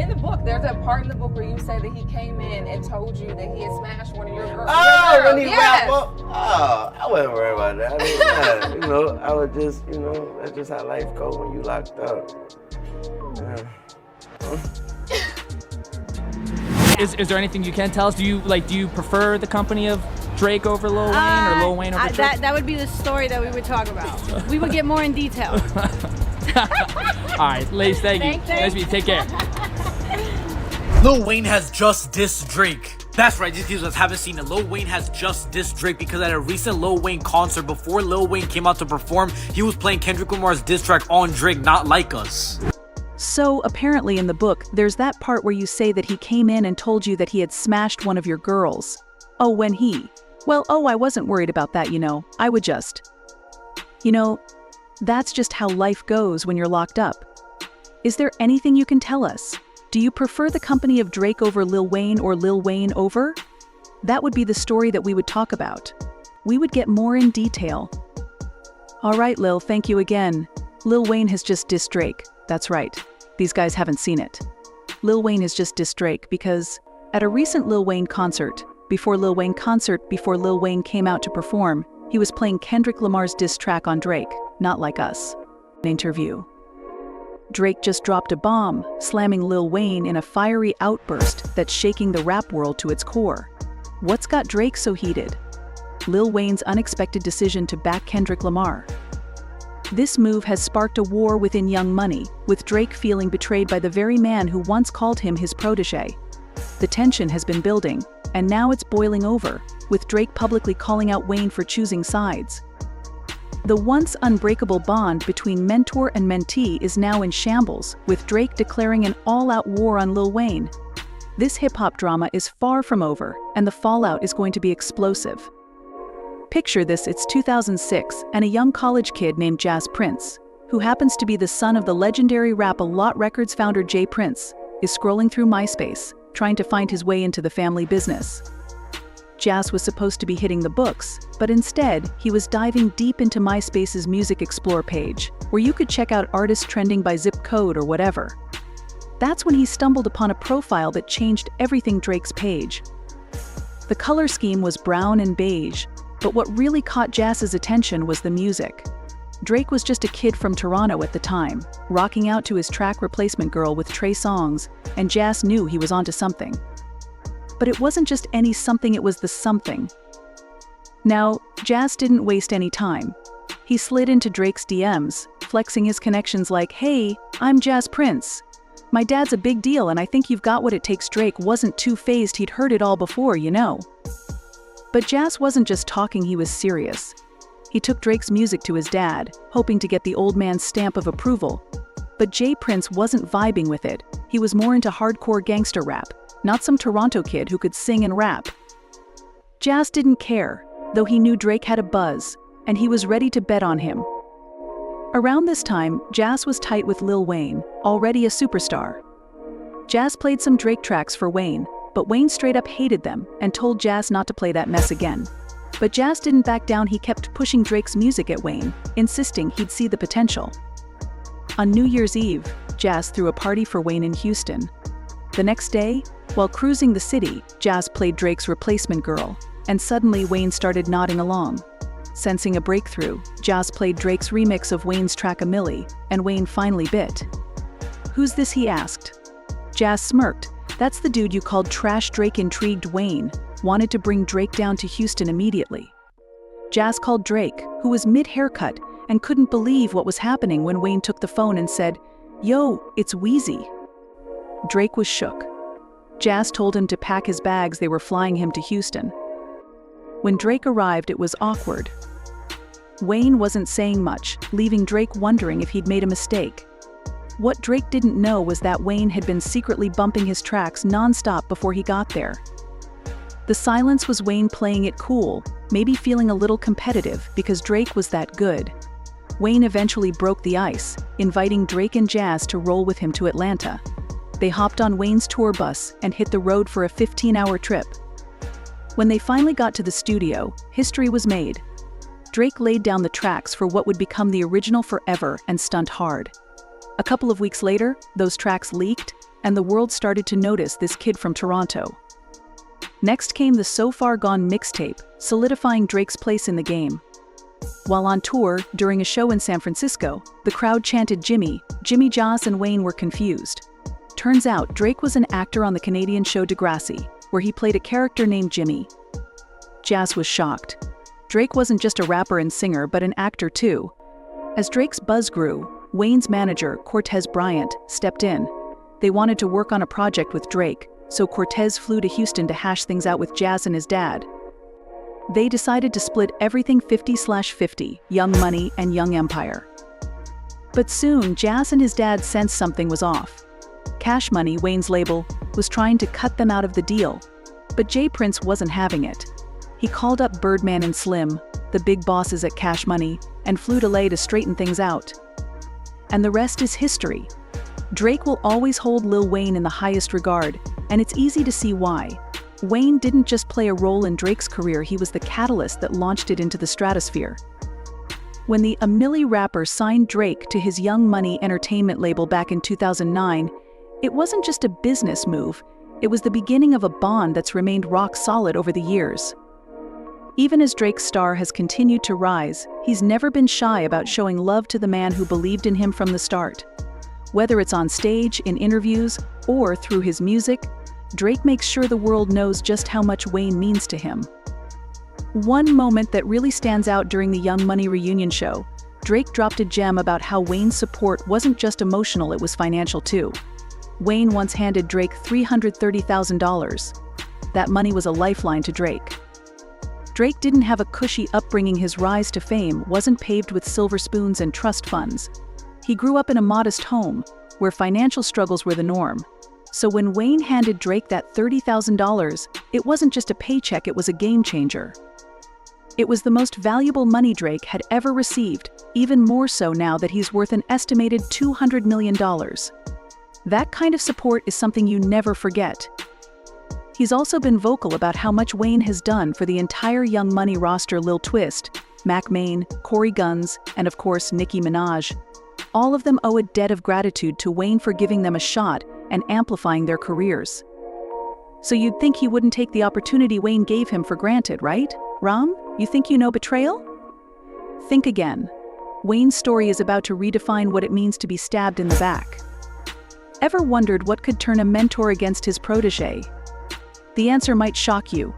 in the book, there's a part in the book where you say that he came in and told you that he had smashed one of your girls. Oh, when he yes. wrapped up? Oh, I wasn't worried about that. I mean, yeah, you know, I was just, you know, that's just how life goes when you locked up. Is there anything you can tell us? Do you prefer the company of Drake over Lil Wayne or Lil Wayne over Drake? That would be the story that we would talk about. We would get more in detail. All right, ladies, thank you. Nice to meet you. Take care. Lil Wayne has just dissed Drake. That's right, just because haven't seen it. Lil Wayne has just dissed Drake because at a recent Lil Wayne concert, before Lil Wayne came out to perform, he was playing Kendrick Lamar's diss track on Drake, Not Like Us. So apparently in the book, there's that part where you say that he came in and told you that he had smashed one of your girls. Oh, when he? Well, I wasn't worried about that, you know. I would just. You know, that's just how life goes when you're locked up. Is there anything you can tell us? Do you prefer the company of Drake over Lil Wayne or Lil Wayne over? That would be the story that we would talk about. We would get more in detail. All right, Lil, thank you again. Lil Wayne has just dissed Drake. That's right. These guys haven't seen it. Lil Wayne has just dissed Drake because at a recent Lil Wayne concert, before Lil Wayne came out to perform, he was playing Kendrick Lamar's diss track on Drake, Not Like Us. Interview. Drake just dropped a bomb, slamming Lil Wayne in a fiery outburst that's shaking the rap world to its core. What's got Drake so heated? Lil Wayne's unexpected decision to back Kendrick Lamar. This move has sparked a war within Young Money, with Drake feeling betrayed by the very man who once called him his protégé. The tension has been building, and now it's boiling over, with Drake publicly calling out Wayne for choosing sides. The once unbreakable bond between mentor and mentee is now in shambles, with Drake declaring an all-out war on Lil Wayne. This hip-hop drama is far from over, and the fallout is going to be explosive. Picture this, it's 2006, and a young college kid named Jazz Prince, who happens to be the son of the legendary Rap-A-Lot Records founder Jay Prince, is scrolling through MySpace, trying to find his way into the family business. Jazz was supposed to be hitting the books, but instead, he was diving deep into MySpace's Music Explore page, where you could check out artists trending by zip code or whatever. That's when he stumbled upon a profile that changed everything Drake's page. The color scheme was brown and beige, but what really caught Jazz's attention was the music. Drake was just a kid from Toronto at the time, rocking out to his track Replacement Girl with Trey Songz, and Jazz knew he was onto something. But it wasn't just any something, it was the something. Now, Jazz didn't waste any time. He slid into Drake's DMs, flexing his connections like, "Hey, I'm Jazz Prince. My dad's a big deal and I think you've got what it takes." Drake wasn't too fazed, he'd heard it all before, you know. But Jazz wasn't just talking, he was serious. He took Drake's music to his dad, hoping to get the old man's stamp of approval. But Jay Prince wasn't vibing with it. He was more into hardcore gangster rap, not some Toronto kid who could sing and rap. Jazz didn't care, though he knew Drake had a buzz, and he was ready to bet on him. Around this time, Jazz was tight with Lil Wayne, already a superstar. Jazz played some Drake tracks for Wayne, but Wayne straight up hated them and told Jazz not to play that mess again. But Jazz didn't back down, he kept pushing Drake's music at Wayne, insisting he'd see the potential. On New Year's Eve, Jazz threw a party for Wayne in Houston. The next day, while cruising the city, Jazz played Drake's Replacement Girl, and suddenly Wayne started nodding along. Sensing a breakthrough, Jazz played Drake's remix of Wayne's track A Milli, and Wayne finally bit. "Who's this?" he asked. Jazz smirked. "That's the dude you called trash." Drake, intrigued, Wayne wanted to bring Drake down to Houston immediately. Jazz called Drake, who was mid-haircut, and couldn't believe what was happening when Wayne took the phone and said, "Yo, it's Wheezy." Drake was shook. Jazz told him to pack his bags, they were flying him to Houston. When Drake arrived, it was awkward. Wayne wasn't saying much, leaving Drake wondering if he'd made a mistake. What Drake didn't know was that Wayne had been secretly bumping his tracks non-stop before he got there. The silence was Wayne playing it cool, maybe feeling a little competitive because Drake was that good. Wayne eventually broke the ice, inviting Drake and Jazz to roll with him to Atlanta. They hopped on Wayne's tour bus and hit the road for a 15-hour trip. When they finally got to the studio, history was made. Drake laid down the tracks for what would become the original forever and stunt hard. A couple of weeks later, those tracks leaked, and the world started to notice this kid from Toronto. Next came the So Far Gone mixtape, solidifying Drake's place in the game. While on tour, during a show in San Francisco, the crowd chanted Jimmy. Jimmy, Joss, and Wayne were confused. Turns out, Drake was an actor on the Canadian show Degrassi, where he played a character named Jimmy. Joss was shocked. Drake wasn't just a rapper and singer, but an actor too. As Drake's buzz grew, Wayne's manager, Cortez Bryant, stepped in. They wanted to work on a project with Drake, so Cortez flew to Houston to hash things out with Joss and his dad. They decided to split everything 50/50, Young Money and Young Empire. But soon, Joss and his dad sensed something was off. Cash Money, Wayne's label, was trying to cut them out of the deal, but Jay Prince wasn't having it. He called up Birdman and Slim, the big bosses at Cash Money, and flew to LA to straighten things out. And the rest is history. Drake will always hold Lil Wayne in the highest regard, and it's easy to see why. Wayne didn't just play a role in Drake's career, he was the catalyst that launched it into the stratosphere. When the A Milli rapper signed Drake to his Young Money entertainment label back in 2009, it wasn't just a business move, it was the beginning of a bond that's remained rock solid over the years. Even as Drake's star has continued to rise, he's never been shy about showing love to the man who believed in him from the start. Whether it's on stage, in interviews, or through his music, Drake makes sure the world knows just how much Wayne means to him. One moment that really stands out during the Young Money reunion show, Drake dropped a gem about how Wayne's support wasn't just emotional, it was financial too. Wayne once handed Drake $330,000. That money was a lifeline to Drake. Drake didn't have a cushy upbringing. His rise to fame wasn't paved with silver spoons and trust funds. He grew up in a modest home, where financial struggles were the norm. So when Wayne handed Drake that $30,000, it wasn't just a paycheck, it was a game changer. It was the most valuable money Drake had ever received, even more so now that he's worth an estimated $200 million. That kind of support is something you never forget. He's also been vocal about how much Wayne has done for the entire Young Money roster: Lil Twist, Mac Main, Corey Guns, and of course Nicki Minaj. All of them owe a debt of gratitude to Wayne for giving them a shot and amplifying their careers. So you'd think he wouldn't take the opportunity Wayne gave him for granted, right? Ram, you think you know betrayal? Think again. Wayne's story is about to redefine what it means to be stabbed in the back. Ever wondered what could turn a mentor against his protégé? The answer might shock you.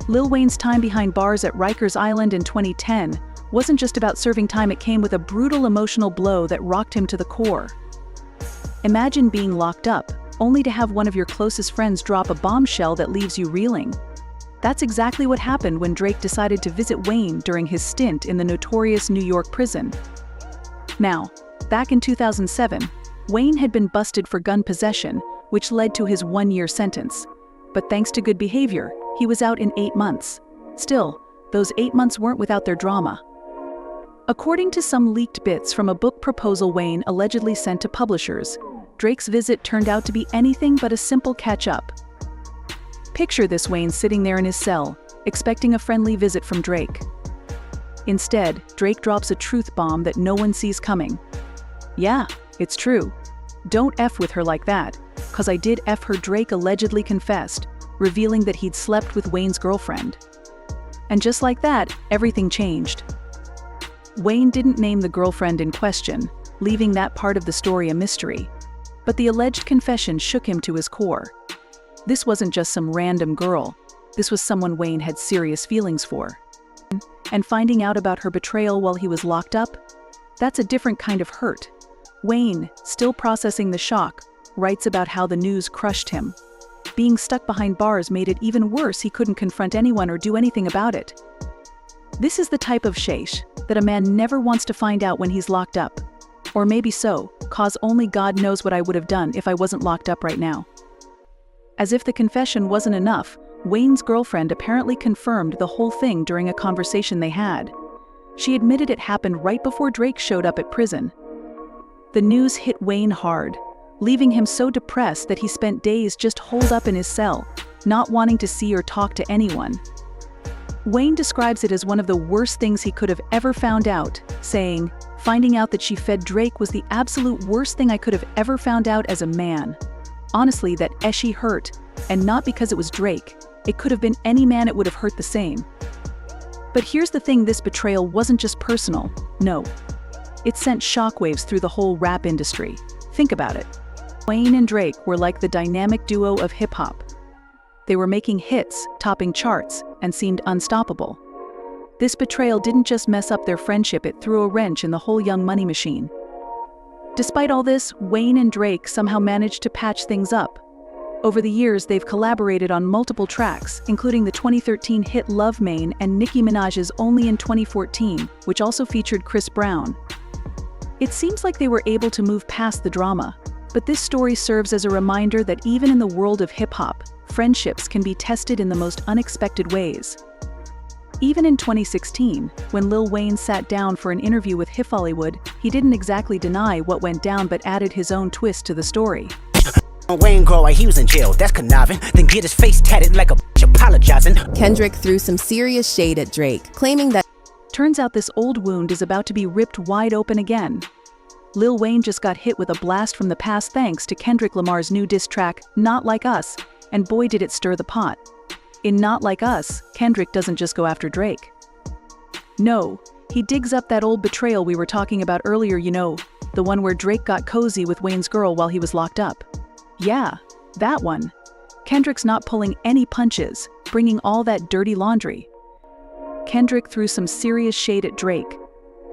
Lil Wayne's time behind bars at Rikers Island in 2010 wasn't just about serving time, it came with a brutal emotional blow that rocked him to the core. Imagine being locked up, only to have one of your closest friends drop a bombshell that leaves you reeling. That's exactly what happened when Drake decided to visit Wayne during his stint in the notorious New York prison. Now, back in 2007, Wayne had been busted for gun possession, which led to his 1-year sentence. But thanks to good behavior, he was out in 8 months. Still, those 8 months weren't without their drama. According to some leaked bits from a book proposal Wayne allegedly sent to publishers, Drake's visit turned out to be anything but a simple catch-up. Picture this: Wayne sitting there in his cell, expecting a friendly visit from Drake. Instead, Drake drops a truth bomb that no one sees coming. Yeah, it's true. Don't F with her like that, 'cause I did F her, Drake allegedly confessed, revealing that he'd slept with Wayne's girlfriend. And just like that, everything changed. Wayne didn't name the girlfriend in question, leaving that part of the story a mystery. But the alleged confession shook him to his core. This wasn't just some random girl, this was someone Wayne had serious feelings for. And finding out about her betrayal while he was locked up, that's a different kind of hurt. Wayne, still processing the shock, writes about how the news crushed him. Being stuck behind bars made it even worse. He couldn't confront anyone or do anything about it. This is the type of sheish that a man never wants to find out when he's locked up. Or maybe so, 'cause only God knows what I would have done if I wasn't locked up right now. As if the confession wasn't enough, Wayne's girlfriend apparently confirmed the whole thing during a conversation they had. She admitted it happened right before Drake showed up at prison. The news hit Wayne hard, leaving him so depressed that he spent days just holed up in his cell, not wanting to see or talk to anyone. Wayne describes it as one of the worst things he could have ever found out, saying, "Finding out that she fed Drake was the absolute worst thing I could have ever found out as a man." Honestly, that Eshi hurt, and not because it was Drake. It could have been any man it would have hurt the same. But here's the thing, this betrayal wasn't just personal, no. It sent shockwaves through the whole rap industry. Think about it. Wayne and Drake were like the dynamic duo of hip-hop. They were making hits, topping charts, and seemed unstoppable. This betrayal didn't just mess up their friendship, it threw a wrench in the whole Young Money machine. Despite all this, Wayne and Drake somehow managed to patch things up. Over the years, they've collaborated on multiple tracks, including the 2013 hit Love Maine and Nicki Minaj's Only in 2014, which also featured Chris Brown. It seems like they were able to move past the drama, but this story serves as a reminder that even in the world of hip-hop, friendships can be tested in the most unexpected ways. Even in 2016, when Lil Wayne sat down for an interview with Hip Hollywood, he didn't exactly deny what went down but added his own twist to the story. Wayne girl while he was in jail, that's conniving. Then get his face tatted like a bitch apologizing. Kendrick threw some serious shade at Drake, claiming that Turns out this old wound is about to be ripped wide open again. Lil Wayne just got hit with a blast from the past thanks to Kendrick Lamar's new diss track, Not Like Us, and boy did it stir the pot. In Not Like Us, Kendrick doesn't just go after Drake. No, he digs up that old betrayal we were talking about earlier, you know, the one where Drake got cozy with Wayne's girl while he was locked up. Yeah, that one. Kendrick's not pulling any punches, bringing all that dirty laundry. Kendrick threw some serious shade at Drake,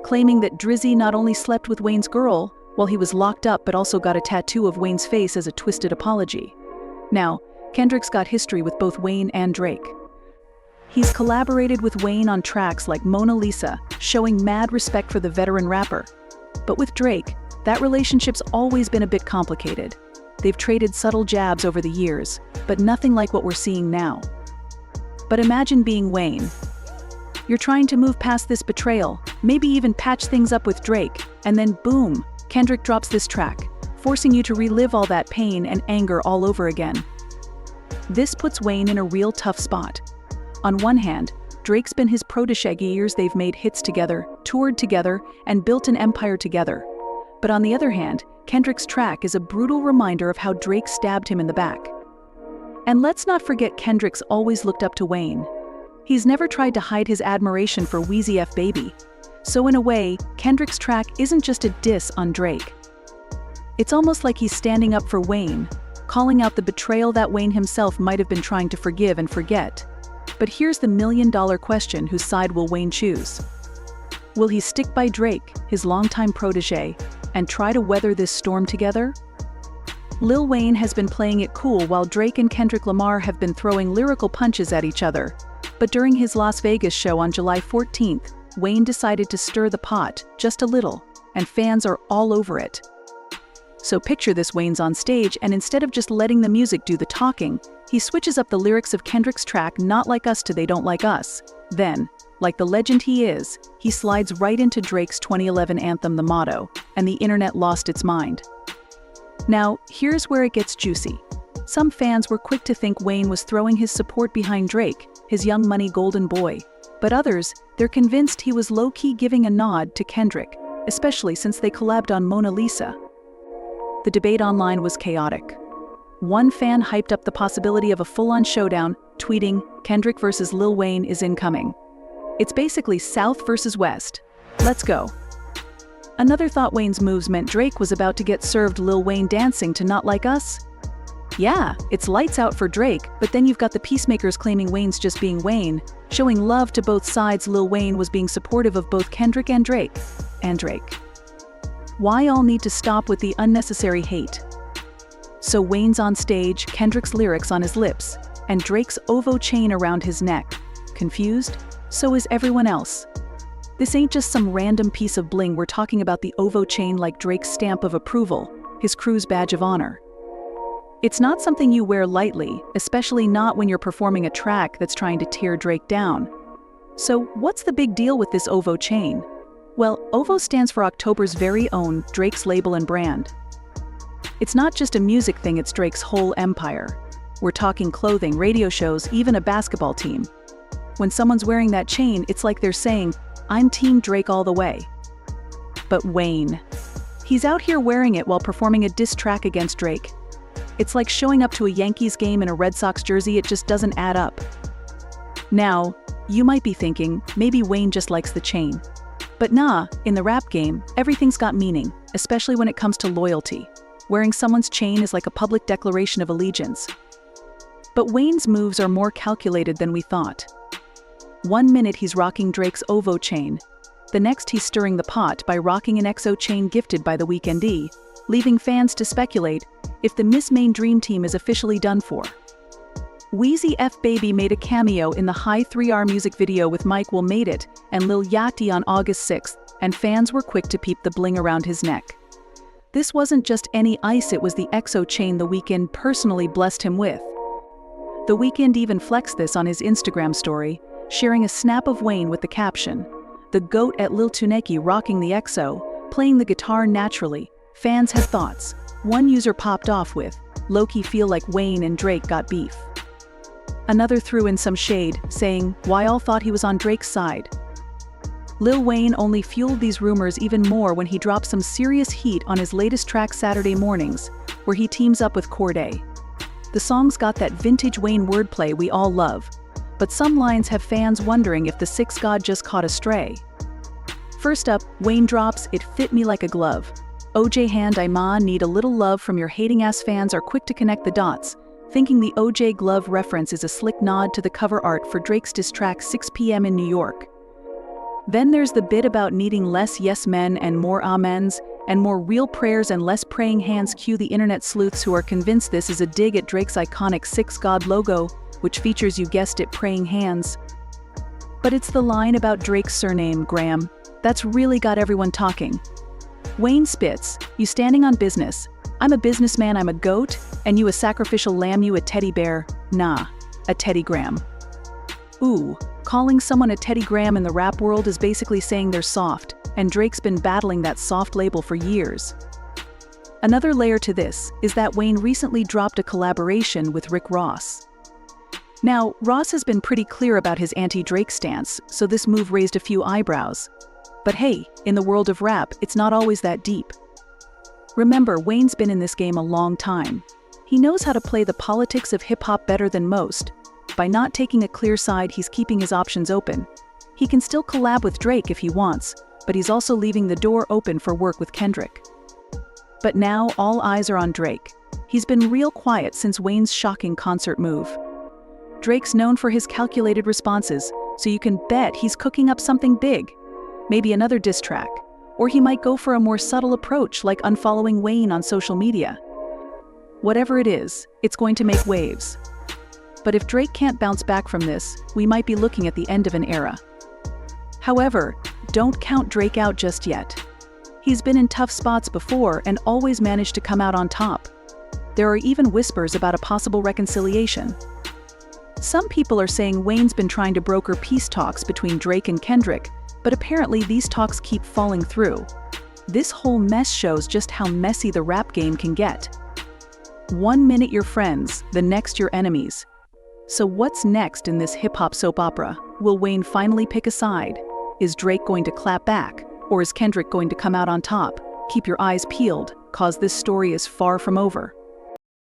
claiming that Drizzy not only slept with Wayne's girl while he was locked up but also got a tattoo of Wayne's face as a twisted apology. Now, Kendrick's got history with both Wayne and Drake. He's collaborated with Wayne on tracks like Mona Lisa, showing mad respect for the veteran rapper. But with Drake, that relationship's always been a bit complicated. They've traded subtle jabs over the years, but nothing like what we're seeing now. But imagine being Wayne. You're trying to move past this betrayal, maybe even patch things up with Drake, and then boom, Kendrick drops this track, forcing you to relive all that pain and anger all over again. This puts Wayne in a real tough spot. On one hand, Drake's been his protégé years, they've made hits together, toured together, and built an empire together. But on the other hand, Kendrick's track is a brutal reminder of how Drake stabbed him in the back. And let's not forget Kendrick's always looked up to Wayne. He's never tried to hide his admiration for Weezy F Baby. So in a way, Kendrick's track isn't just a diss on Drake. It's almost like he's standing up for Wayne, calling out the betrayal that Wayne himself might have been trying to forgive and forget. But here's the million-dollar question, whose side will Wayne choose? Will he stick by Drake, his longtime protégé, and try to weather this storm together? Lil Wayne has been playing it cool while Drake and Kendrick Lamar have been throwing lyrical punches at each other. But during his Las Vegas show on July 14th, Wayne decided to stir the pot, just a little, and fans are all over it. So picture this, Wayne's on stage, and instead of just letting the music do the talking, he switches up the lyrics of Kendrick's track Not Like Us to They Don't Like Us. Then, like the legend he is, he slides right into Drake's 2011 anthem The Motto, and the internet lost its mind. Now, here's where it gets juicy. Some fans were quick to think Wayne was throwing his support behind Drake, his Young Money golden boy. But others, they're convinced he was low-key giving a nod to Kendrick, especially since they collabed on Mona Lisa. The debate online was chaotic. One fan hyped up the possibility of a full-on showdown, tweeting, "Kendrick versus Lil Wayne is incoming. It's basically South versus West. Let's go." Another thought Wayne's moves meant Drake was about to get served Lil Wayne dancing to Not Like Us. Yeah, it's lights out for Drake, but then you've got the peacemakers claiming Wayne's just being Wayne, showing love to both sides. Lil Wayne was being supportive of both Kendrick and Drake. Why all need to stop with the unnecessary hate? So Wayne's on stage, Kendrick's lyrics on his lips, and Drake's OVO chain around his neck. Confused? So is everyone else. This ain't just some random piece of bling, we're talking about the OVO chain like Drake's stamp of approval, his crew's badge of honor. It's not something you wear lightly, especially not when you're performing a track that's trying to tear Drake down. So what's the big deal with this OVO chain? Well, OVO stands for October's very own, Drake's label and brand. It's not just a music thing, it's Drake's whole empire. We're talking clothing, radio shows, even a basketball team. When someone's wearing that chain, it's like they're saying, "I'm Team Drake all the way." But Wayne, he's out here wearing it while performing a diss track against Drake. It's like showing up to a Yankees game in a Red Sox jersey, it just doesn't add up. Now, you might be thinking, maybe Wayne just likes the chain. But nah, in the rap game, everything's got meaning, especially when it comes to loyalty. Wearing someone's chain is like a public declaration of allegiance. But Wayne's moves are more calculated than we thought. One minute he's rocking Drake's OVO chain. The next he's stirring the pot by rocking an XO chain gifted by the Weekndee, leaving fans to speculate if the Miss Main Dream Team is officially done for. Wheezy F Baby made a cameo in the High 3R music video with Mike Will Made It and Lil Yachty on August 6th, and fans were quick to peep the bling around his neck. This wasn't just any ice, it was the XO chain The Weeknd personally blessed him with. The Weeknd even flexed this on his Instagram story, sharing a snap of Wayne with the caption, "The GOAT at Lil Tuneki rocking the XO, playing the guitar naturally." Fans had thoughts. One user popped off with, "Low-key feel like Wayne and Drake got beef." Another threw in some shade, saying, "Why all thought he was on Drake's side?" Lil Wayne only fueled these rumors even more when he dropped some serious heat on his latest track Saturday Mornings, where he teams up with Corday. The song's got that vintage Wayne wordplay we all love, but some lines have fans wondering if the Six God just caught a stray. First up, Wayne drops, "It fit me like a glove." OJ hand I ma need a little love from your hating-ass fans are quick to connect the dots, thinking the OJ glove reference is a slick nod to the cover art for Drake's diss track 6 p.m. in New York. Then there's the bit about needing less yes men and more amens, and more real prayers and less praying hands. Cue the internet sleuths who are convinced this is a dig at Drake's iconic Six God logo, which features, you guessed it, praying hands. But it's the line about Drake's surname, Graham, that's really got everyone talking. Wayne spits, "You standing on business. I'm a businessman, I'm a goat, and you a sacrificial lamb, you a teddy bear. Nah, a Teddy Graham." Ooh, calling someone a Teddy Graham in the rap world is basically saying they're soft, and Drake's been battling that soft label for years. Another layer to this is that Wayne recently dropped a collaboration with Rick Ross. Now, Ross has been pretty clear about his anti-Drake stance, so this move raised a few eyebrows. But hey, in the world of rap, it's not always that deep. Remember, Wayne's been in this game a long time. He knows how to play the politics of hip-hop better than most. By not taking a clear side, he's keeping his options open. He can still collab with Drake if he wants, but he's also leaving the door open for work with Kendrick. But now, all eyes are on Drake. He's been real quiet since Wayne's shocking concert move. Drake's known for his calculated responses, so you can bet he's cooking up something big. Maybe another diss track. Or he might go for a more subtle approach like unfollowing Wayne on social media. Whatever it is, it's going to make waves. But if Drake can't bounce back from this, we might be looking at the end of an era. However, don't count Drake out just yet. He's been in tough spots before and always managed to come out on top. There are even whispers about a possible reconciliation. Some people are saying Wayne's been trying to broker peace talks between Drake and Kendrick, but apparently these talks keep falling through. This whole mess shows just how messy the rap game can get. One minute you're friends, the next you're enemies. So what's next in this hip-hop soap opera? Will Wayne finally pick a side? Is Drake going to clap back? Or is Kendrick going to come out on top? Keep your eyes peeled, cause this story is far from over.